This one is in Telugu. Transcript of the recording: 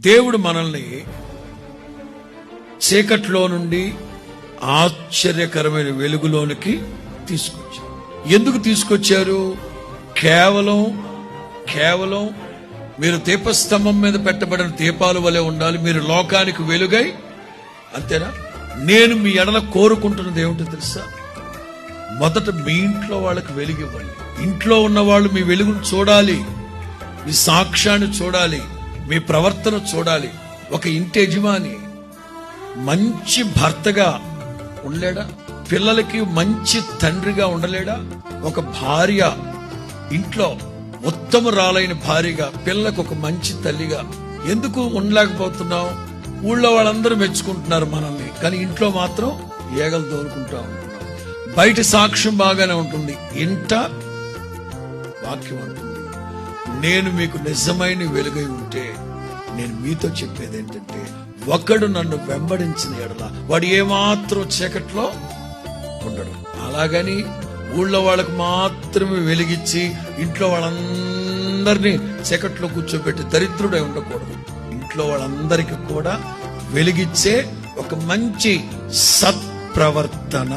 దేవుడు మనల్ని చీకట్లో నుండి ఆశ్చర్యకరమైన వెలుగులోనికి తీసుకొచ్చారు. ఎందుకు తీసుకొచ్చారు? కేవలం మీరు దీపస్తంభం మీద పెట్టబడిన దీపాల వలె ఉండాలి, మీరు లోకానికి వెలుగై, అంతేనా? నేను మీ ఎడల కోరుకుంటున్నది ఏమిటో తెలుసా? మొదట మీ ఇంట్లో వాళ్ళకి వెలుగు ఇవ్వండి. ఇంట్లో ఉన్న వాళ్ళు మీ వెలుగును చూడాలి, మీ సాక్ష్యాన్ని చూడాలి, మీ ప్రవర్తన చూడాలి. ఒక ఇంటి యజమాని మంచి భర్తగా ఉండలేడా? పిల్లలకి మంచి తండ్రిగా ఉండలేడా? ఒక భార్య ఇంట్లో ఉత్తమరాలైన భార్యగా, పిల్లలకు ఒక మంచి తల్లిగా ఎందుకు ఉండలేకపోతున్నాం? ఊళ్ళో వాళ్ళందరూ మెచ్చుకుంటున్నారు మనల్ని, కానీ ఇంట్లో మాత్రం ఏగలు తోలుకుంటా ఉంటున్నాం. బయట సాక్ష్యం బాగానే ఉంటుంది, ఇంట వాక్యం ఉంటుంది. నేను మీకు నిజమైన వెలుగై ఉంటే నేను మీతో చెప్పేది ఏంటంటే, ఒకడు నన్ను వెంబడించిన ఎడల వాడు ఏమాత్రం చీకట్లో ఉండడు. అలాగని ఊళ్ళో వాళ్ళకు మాత్రమే వెలిగించి ఇంట్లో వాళ్ళందరినీ చీకట్లో కూర్చోబెట్టి దరిద్రుడే ఉండకూడదు. ఇంట్లో వాళ్ళందరికీ కూడా వెలిగించే ఒక మంచి సత్ప్రవర్తన